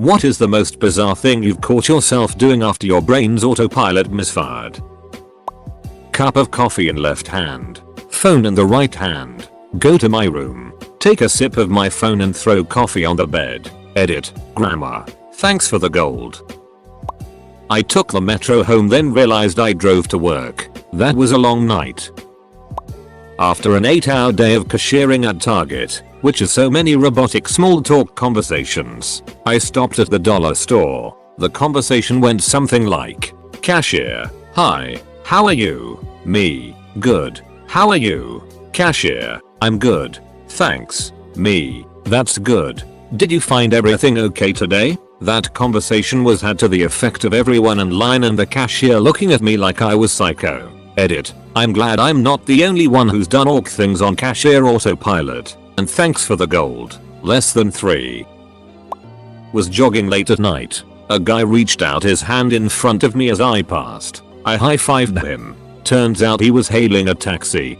What is the most bizarre thing you've caught yourself doing after your brain's autopilot misfired? Cup of coffee in left hand. Phone in the right hand. Go to my room. Take a sip of my phone and throw coffee on the bed. Edit. Grammar. Thanks for the gold. I took the metro home, then realized I drove to work. That was a long night. After an 8-hour day of cashiering at Target, which is so many robotic small talk conversations, I stopped at the dollar store. The conversation went something like, "Cashier, hi, how are you?" Me, "Good. How are you?" Cashier, "I'm good. Thanks." Me, "That's good. Did you find everything okay today?" That conversation was had to the effect of everyone in line and the cashier looking at me like I was psycho. Edit. I'm glad I'm not the only one who's done orc things on cashier autopilot. And thanks for the gold. Less than 3. Was jogging late at night. A guy reached out his hand in front of me as I passed. I high-fived him. Turns out he was hailing a taxi.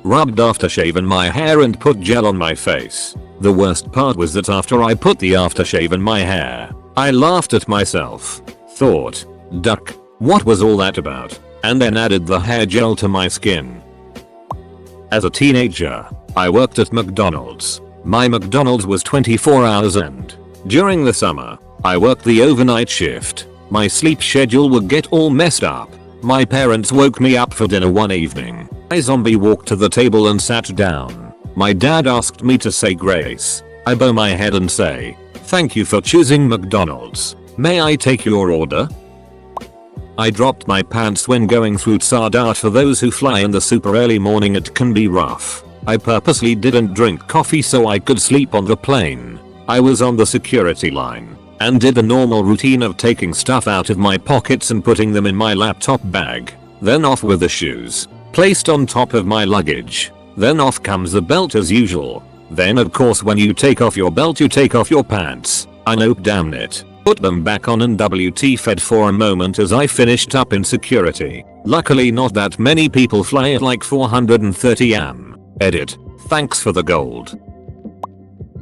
Rubbed aftershave in my hair and put gel on my face. The worst part was that after I put the aftershave in my hair, I laughed at myself. Thought, "Duck, what was all that about?" And then added the hair gel to my skin. As a teenager, I worked at McDonald's. My McDonald's was 24 hours and during the summer, I worked the overnight shift. My sleep schedule would get all messed up. My parents woke me up for dinner one evening. I zombie walked to the table and sat down. My dad asked me to say grace. I bow my head and say, "Thank you for choosing McDonald's. May I take your order?" I dropped my pants when going through Tsardart. For those who fly in the super early morning, it can be rough. I purposely didn't drink coffee so I could sleep on the plane. I was on the security line and did the normal routine of taking stuff out of my pockets and putting them in my laptop bag. Then off with the shoes, placed on top of my luggage. Then off comes the belt as usual. Then of course when you take off your belt you take off your pants. I nope, damn it. Put them back on and WT-fed for a moment as I finished up in security. Luckily not that many people fly at like 430 am. Edit. Thanks for the gold.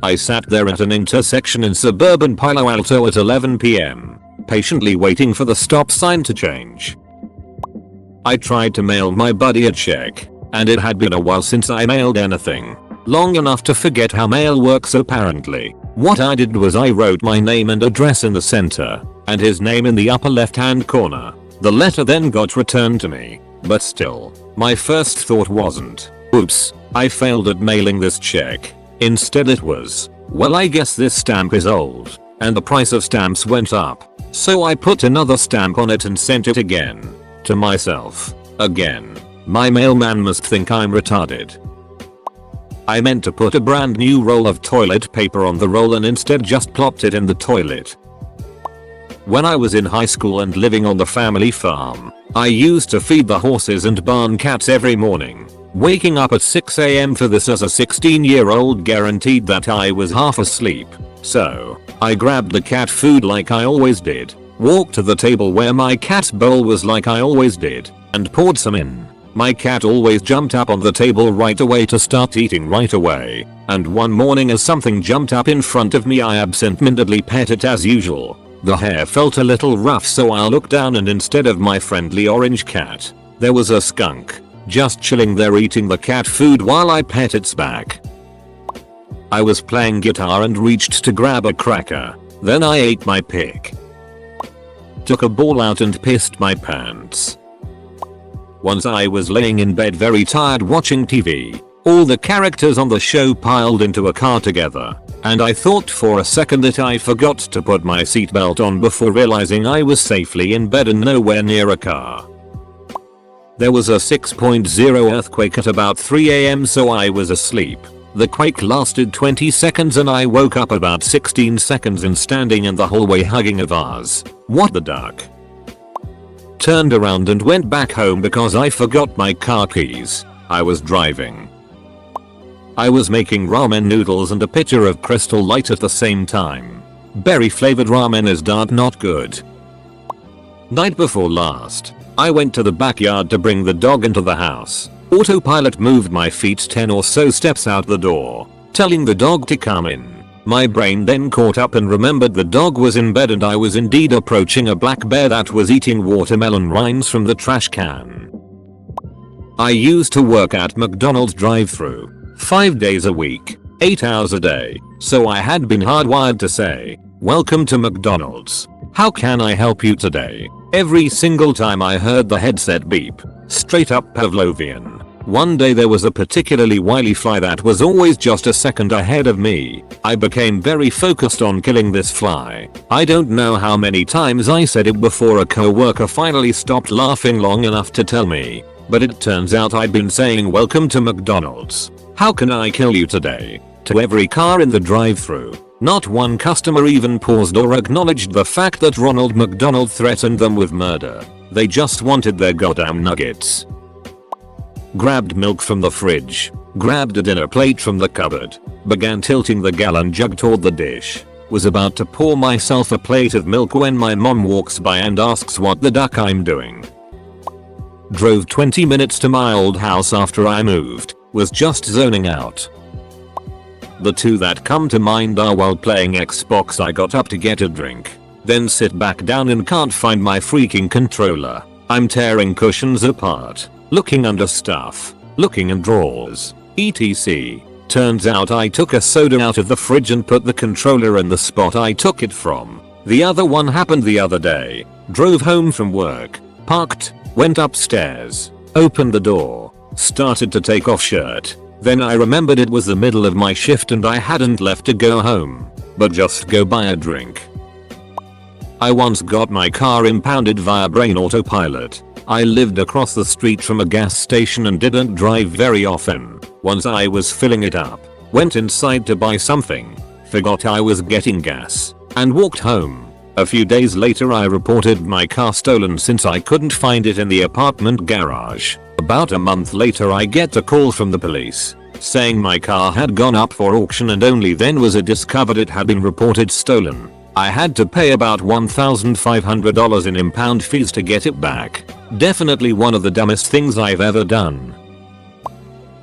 I sat there at an intersection in suburban Palo Alto at 11 PM, patiently waiting for the stop sign to change. I tried to mail my buddy a check, and it had been a while since I mailed anything. Long enough to forget how mail works apparently. What I did was I wrote my name and address in the center, and his name in the upper left hand corner. The letter then got returned to me, but still, my first thought wasn't, "Oops, I failed at mailing this check." Instead it was, "Well, I guess this stamp is old, and the price of stamps went up. So I put another stamp on it and sent it again. To myself. Again. My mailman must think I'm retarded." I meant to put a brand new roll of toilet paper on the roll and instead just plopped it in the toilet. When I was in high school and living on the family farm, I used to feed the horses and barn cats every morning. Waking up at 6 AM for this as a 16-year-old guaranteed that I was half asleep. So, I grabbed the cat food like I always did, walked to the table where my cat's bowl was like I always did, and poured some in. My cat always jumped up on the table right away to start eating right away, and one morning as something jumped up in front of me I absent-mindedly pet it as usual. The hair felt a little rough so I looked down and instead of my friendly orange cat, there was a skunk, just chilling there eating the cat food while I pet its back. I was playing guitar and reached to grab a cracker, then I ate my pick. Took a ball out and pissed my pants. Once I was laying in bed very tired watching TV. All the characters on the show piled into a car together, and I thought for a second that I forgot to put my seatbelt on before realizing I was safely in bed and nowhere near a car. There was a 6.0 earthquake at about 3 AM so I was asleep. The quake lasted 20 seconds and I woke up about 16 seconds in standing in the hallway hugging a vase. What the duck? Turned around and went back home because I forgot my car keys. I was driving. I was making ramen noodles and a pitcher of Crystal Light at the same time. Berry flavored ramen is not good. Night before last, I went to the backyard to bring the dog into the house. Autopilot moved my feet 10 or so steps out the door, telling the dog to come in. My brain then caught up and remembered the dog was in bed and I was indeed approaching a black bear that was eating watermelon rinds from the trash can. I used to work at McDonald's drive-thru 5 days a week, 8 hours a day, so I had been hardwired to say, "Welcome to McDonald's. How can I help you today?" Every single time I heard the headset beep. Straight up Pavlovian. One day there was a particularly wily fly that was always just a second ahead of me. I became very focused on killing this fly. I don't know how many times I said it before a coworker finally stopped laughing long enough to tell me. But it turns out I'd been saying "Welcome to McDonald's. How can I kill you today?" to every car in the drive-thru. Not one customer even paused or acknowledged the fact that Ronald McDonald threatened them with murder. They just wanted their goddamn nuggets. Grabbed milk from the fridge. Grabbed a dinner plate from the cupboard. Began tilting the gallon jug toward the dish. Was about to pour myself a plate of milk when my mom walks by and asks what the duck I'm doing. Drove 20 minutes to my old house after I moved. Was just zoning out. The two that come to mind are while playing Xbox I got up to get a drink. Then sit back down and can't find my freaking controller. I'm tearing cushions apart. Looking under stuff. Looking in drawers. etc. Turns out I took a soda out of the fridge and put the controller in the spot I took it from. The other one happened the other day. Drove home from work. Parked. Went upstairs. Opened the door. Started to take off shirt. Then I remembered it was the middle of my shift and I hadn't left to go home. But just go buy a drink. I once got my car impounded via brain autopilot. I lived across the street from a gas station and didn't drive very often. Once I was filling it up, went inside to buy something, forgot I was getting gas, and walked home. A few days later I reported my car stolen since I couldn't find it in the apartment garage. About a month later I get a call from the police, saying my car had gone up for auction and only then was it discovered it had been reported stolen. I had to pay about $1,500 in impound fees to get it back. Definitely one of the dumbest things I've ever done.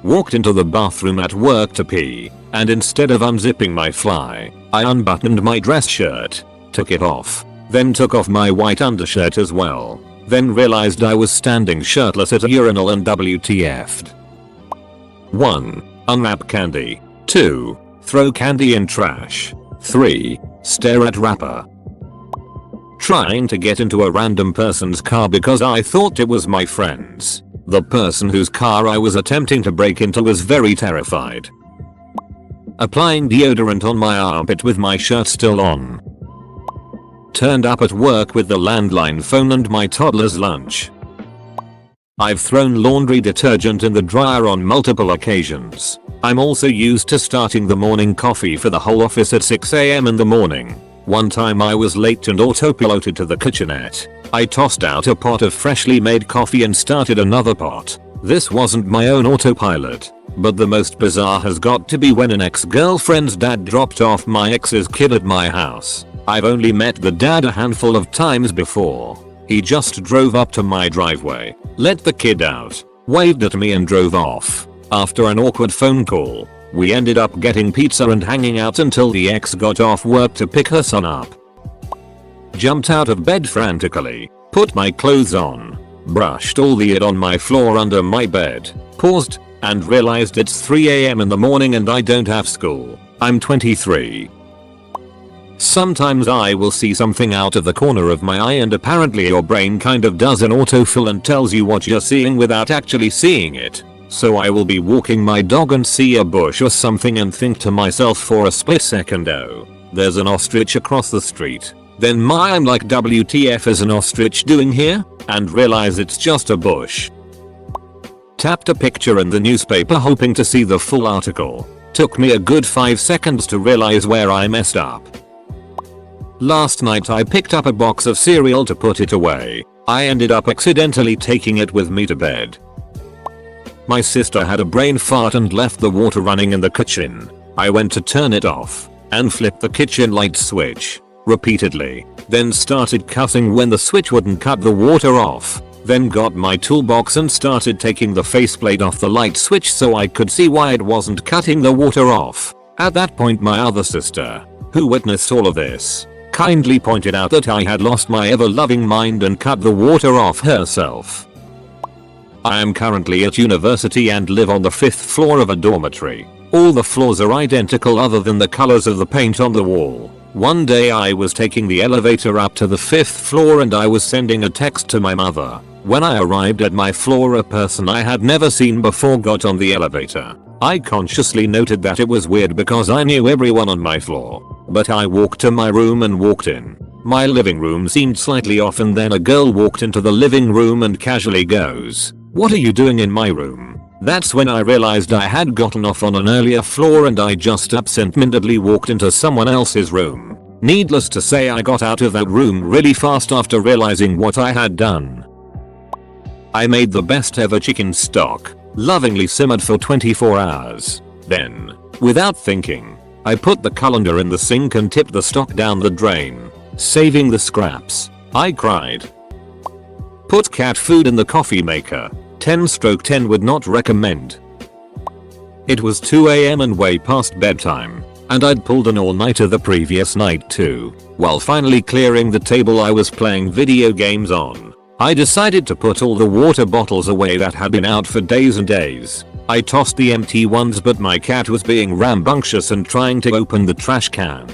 Walked into the bathroom at work to pee, and instead of unzipping my fly, I unbuttoned my dress shirt, took it off, then took off my white undershirt as well, then realized I was standing shirtless at a urinal and WTF'd. 1. Unwrap candy. 2. Throw candy in trash. 3. Stare at wrapper. Trying to get into a random person's car because I thought it was my friend's. The person whose car I was attempting to break into was very terrified. Applying deodorant on my armpit with my shirt still on. Turned up at work with the landline phone and my toddler's lunch. I've thrown laundry detergent in the dryer on multiple occasions. I'm also used to starting the morning coffee for the whole office at 6 AM in the morning. One time I was late and autopiloted to the kitchenette. I tossed out a pot of freshly made coffee and started another pot. This wasn't my own autopilot, but the most bizarre has got to be when an ex-girlfriend's dad dropped off my ex's kid at my house. I've only met the dad a handful of times before. He just drove up to my driveway, let the kid out, waved at me and drove off. After an awkward phone call, we ended up getting pizza and hanging out until the ex got off work to pick her son up. Jumped out of bed frantically, put my clothes on, brushed all the on my floor under my bed, paused, and realized it's 3 AM in the morning and I don't have school. I'm 23. Sometimes I will see something out of the corner of my eye and apparently your brain kind of does an autofill and tells you what you're seeing without actually seeing it. So I will be walking my dog and see a bush or something and think to myself for a split second, oh, there's an ostrich across the street. Then I'm like, WTF is an ostrich doing here? And realize it's just a bush. Tapped a picture in the newspaper hoping to see the full article. Took me a good 5 seconds to realize where I messed up. Last night I picked up a box of cereal to put it away. I ended up accidentally taking it with me to bed. My sister had a brain fart and left the water running in the kitchen. I went to turn it off and flipped the kitchen light switch repeatedly, then started cussing when the switch wouldn't cut the water off. Then got my toolbox and started taking the faceplate off the light switch so I could see why it wasn't cutting the water off. At that point my other sister, who witnessed all of this, kindly pointed out that I had lost my ever-loving mind and cut the water off herself. I am currently at university and live on the 5th floor of a dormitory. All the floors are identical other than the colors of the paint on the wall. One day I was taking the elevator up to the 5th floor and I was sending a text to my mother. When I arrived at my floor, a person I had never seen before got on the elevator. I consciously noted that it was weird because I knew everyone on my floor. But I walked to my room and walked in. My living room seemed slightly off and then a girl walked into the living room and casually goes, "What are you doing in my room?" That's when I realized I had gotten off on an earlier floor and I just absent-mindedly walked into someone else's room. Needless to say, I got out of that room really fast after realizing what I had done. I made the best ever chicken stock, lovingly simmered for 24 hours. Then, without thinking, I put the colander in the sink and tipped the stock down the drain, saving the scraps. I cried. Put cat food in the coffee maker. 10/10 would not recommend. It was 2 AM and way past bedtime, and I'd pulled an all-nighter the previous night too. While finally clearing the table I was playing video games on, I decided to put all the water bottles away that had been out for days and days. I tossed the empty ones, but my cat was being rambunctious and trying to open the trash can.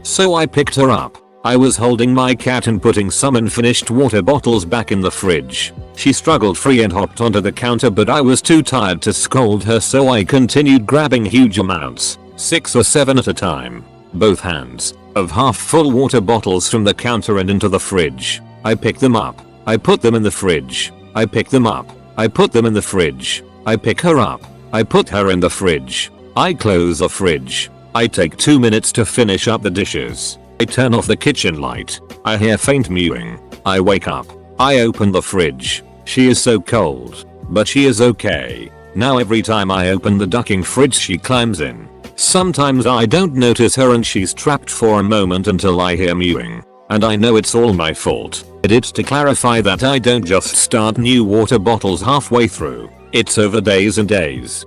So I picked her up. I was holding my cat and putting some unfinished water bottles back in the fridge. She struggled free and hopped onto the counter, but I was too tired to scold her, so I continued grabbing huge amounts, 6 or 7 at a time, both hands, of half-full water bottles from the counter and into the fridge. I picked them up. I put them in the fridge. I pick them up. I put them in the fridge. I pick her up. I put her in the fridge. I close the fridge. I take 2 minutes to finish up the dishes. I turn off the kitchen light. I hear faint mewing. I wake up. I open the fridge. She is so cold, but she is okay. Now every time I open the ducking fridge she climbs in. Sometimes I don't notice her and she's trapped for a moment until I hear mewing. And I know it's all my fault. It's to clarify that I don't just start new water bottles halfway through. It's over days and days.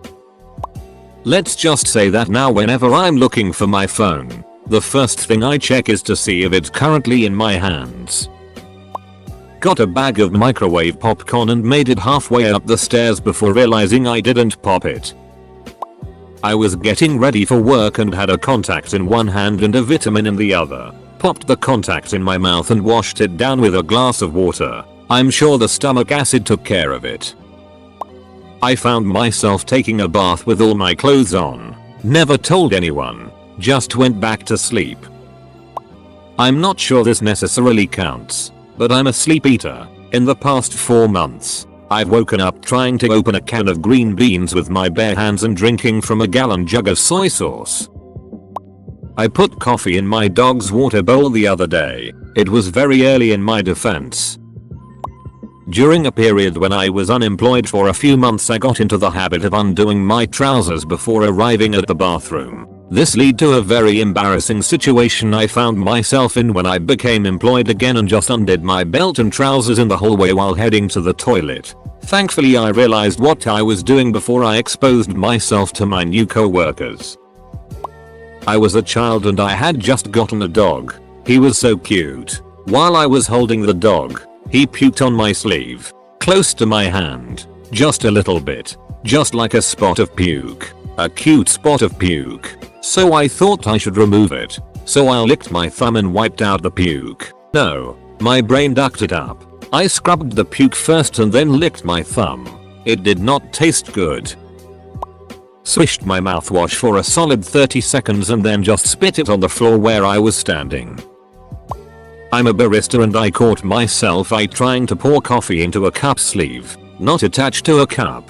Let's just say that now whenever I'm looking for my phone, the first thing I check is to see if it's currently in my hands. Got a bag of microwave popcorn and made it halfway up the stairs before realizing I didn't pop it. I was getting ready for work and had a contact in one hand and a vitamin in the other. Popped the contact in my mouth and washed it down with a glass of water. I'm sure the stomach acid took care of it. I found myself taking a bath with all my clothes on. Never told anyone. Just went back to sleep. I'm not sure this necessarily counts, but I'm a sleep eater. In the past 4 months, I've woken up trying to open a can of green beans with my bare hands and drinking from a gallon jug of soy sauce. I put coffee in my dog's water bowl the other day. It was very early in my defense. During a period when I was unemployed for a few months, I got into the habit of undoing my trousers before arriving at the bathroom. This led to a very embarrassing situation I found myself in when I became employed again and just undid my belt and trousers in the hallway while heading to the toilet. Thankfully I realized what I was doing before I exposed myself to my new co-workers. I was a child and I had just gotten a dog. He was so cute. While I was holding the dog, he puked on my sleeve, close to my hand, just a little bit, just like a spot of puke, a cute spot of puke. So I thought I should remove it. So I licked my thumb and wiped out the puke. No, my brain ducked it up. I scrubbed the puke first and then licked my thumb. It did not taste good. Swished my mouthwash for a solid 30 seconds and then just spit it on the floor where I was standing. I'm a barista and I caught myself trying to pour coffee into a cup sleeve, not attached to a cup.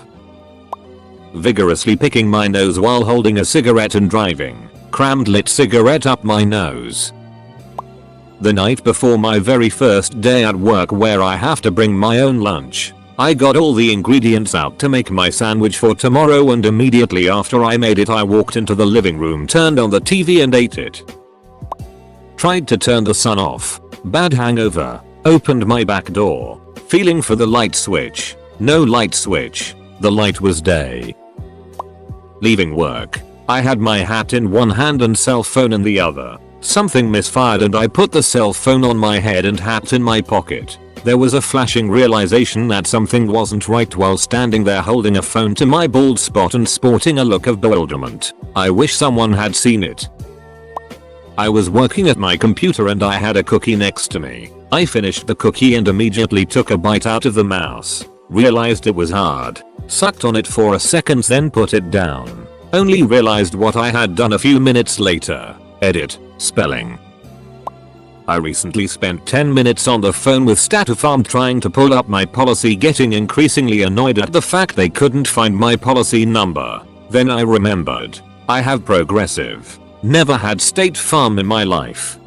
Vigorously picking my nose while holding a cigarette and driving, crammed lit cigarette up my nose. The night before my very first day at work where I have to bring my own lunch, I got all the ingredients out to make my sandwich for tomorrow, and immediately after I made it I walked into the living room, turned on the TV and ate it. Tried to turn the sun off. Bad hangover. Opened my back door. Feeling for the light switch. No light switch. The light was day. Leaving work. I had my hat in one hand and cell phone in the other. Something misfired and I put the cell phone on my head and hat in my pocket. There was a flashing realization that something wasn't right while standing there holding a phone to my bald spot and sporting a look of bewilderment. I wish someone had seen it. I was working at my computer and I had a cookie next to me. I finished the cookie and immediately took a bite out of the mouse. Realized it was hard. Sucked on it for a second then put it down. Only realized what I had done a few minutes later. Edit. Spelling. I recently spent 10 minutes on the phone with StatuFarm trying to pull up my policy, getting increasingly annoyed at the fact they couldn't find my policy number. Then I remembered. I have Progressive. Never had State Farm in my life.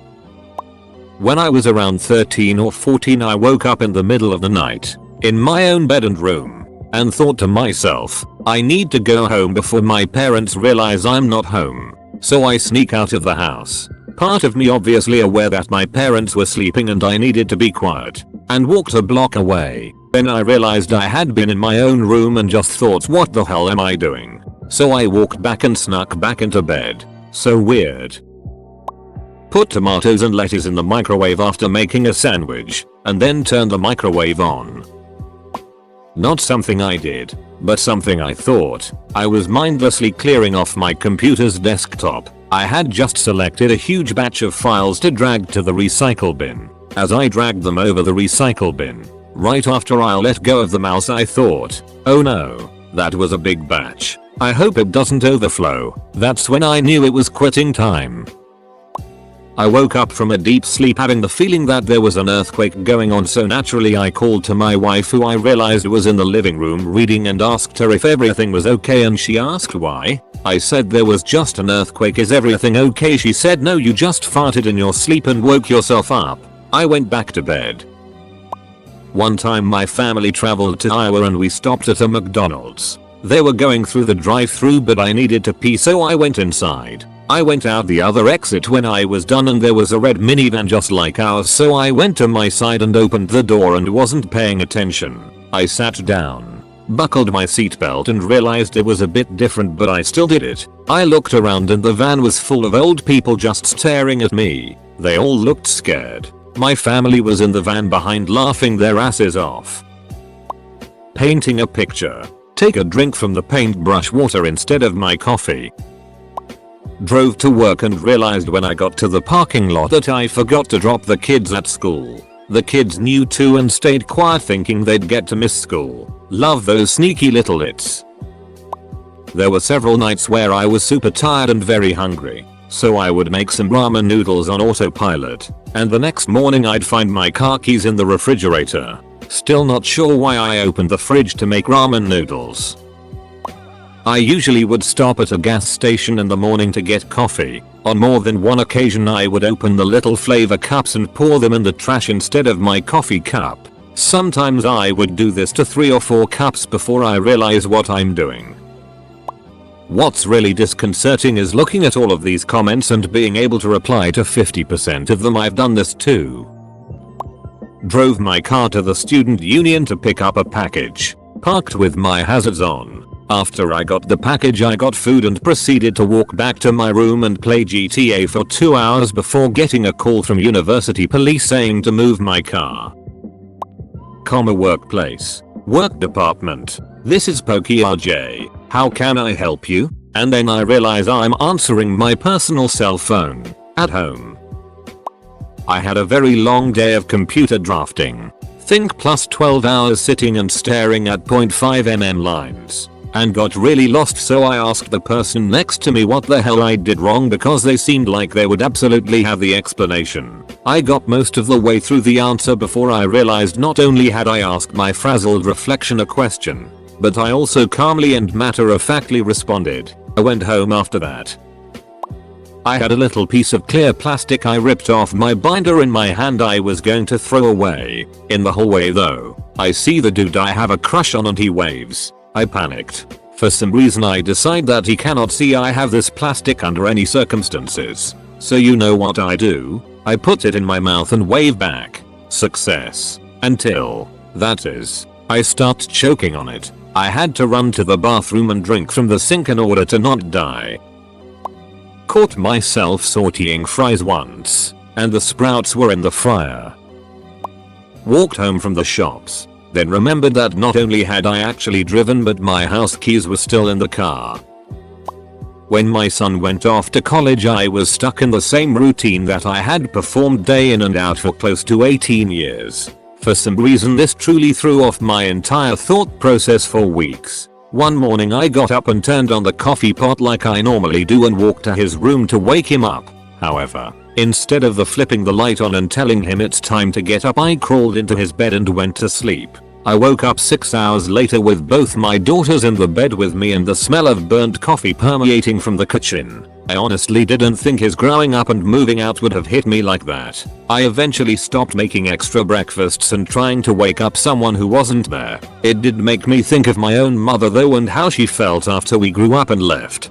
When I was around 13 or 14 I woke up in the middle of the night, in my own bed and room, and thought to myself, I need to go home before my parents realize I'm not home. So I sneak out of the house. Part of me obviously aware that my parents were sleeping and I needed to be quiet, and walked a block away. Then I realized I had been in my own room and just thought, what the hell am I doing? So I walked back and snuck back into bed. So weird. Put tomatoes and lettuce in the microwave after making a sandwich, and then turn the microwave on. Not something I did, but something I thought. I was mindlessly clearing off my computer's desktop. I had just selected a huge batch of files to drag to the recycle bin. As I dragged them over the recycle bin, right after I let go of the mouse I thought, oh no, that was a big batch. I hope it doesn't overflow. That's when I knew it was quitting time. I woke up from a deep sleep having the feeling that there was an earthquake going on, so naturally I called to my wife, who I realized was in the living room reading, and asked her if everything was okay, and she asked why. I said there was just an earthquake, is everything okay? She said no, you just farted in your sleep and woke yourself up. I went back to bed. One time my family traveled to Iowa and we stopped at a McDonald's. They were going through the drive-thru but I needed to pee, so I went inside. I went out the other exit when I was done and there was a red minivan just like ours, so I went to my side and opened the door and wasn't paying attention. I sat down, buckled my seatbelt and realized it was a bit different, but I still did it. I looked around and the van was full of old people just staring at me. They all looked scared. My family was in the van behind laughing their asses off. Painting a picture. Take a drink from the paintbrush water instead of my coffee. Drove to work and realized when I got to the parking lot that I forgot to drop the kids at school. The kids knew too and stayed quiet thinking they'd get to miss school. Love those sneaky little its. There were several nights where I was super tired and very hungry, so I would make some ramen noodles on autopilot, and the next morning I'd find my car keys in the refrigerator. Still not sure why I opened the fridge to make ramen noodles. I usually would stop at a gas station in the morning to get coffee. On more than one occasion I would open the little flavor cups and pour them in the trash instead of my coffee cup. Sometimes I would do this to 3 or 4 cups before I realize what I'm doing. What's really disconcerting is looking at all of these comments and being able to reply to 50% of them. I've done this too. Drove my car to the student union to pick up a package. Parked with my hazards on. After I got the package I got food and proceeded to walk back to my room and play GTA for 2 hours before getting a call from university police saying to move my car. Workplace. Work department. This is Pokey RJ. How can I help you? And then I realize I'm answering my personal cell phone. At home. I had a very long day of computer drafting. Think plus 12 hours sitting and staring at 0.5 mm lines. And got really lost, so I asked the person next to me what the hell I did wrong because they seemed like they would absolutely have the explanation. I got most of the way through the answer before I realized not only had I asked my frazzled reflection a question, but I also calmly and matter-of-factly responded. I went home after that. I had a little piece of clear plastic I ripped off my binder in my hand I was going to throw away. In the hallway though, I see the dude I have a crush on and he waves. I panicked. For some reason I decide that he cannot see I have this plastic under any circumstances. So you know what I do? I put it in my mouth and wave back. Success. Until, that is, I start choking on it. I had to run to the bathroom and drink from the sink in order to not die. caught myself sauteing fries once, and the sprouts were in the fryer. Walked home from the shops, then remembered that not only had I actually driven but my house keys were still in the car. When my son went off to college, I was stuck in the same routine that I had performed day in and out for close to 18 years. For some reason this truly threw off my entire thought process for weeks. One morning I got up and turned on the coffee pot like I normally do and walked to his room to wake him up. However, instead of flipping the light on and telling him it's time to get up, I crawled into his bed and went to sleep. I woke up 6 hours later with both my daughters in the bed with me and the smell of burnt coffee permeating from the kitchen. I honestly didn't think his growing up and moving out would have hit me like that. I eventually stopped making extra breakfasts and trying to wake up someone who wasn't there. It did make me think of my own mother though and how she felt after we grew up and left.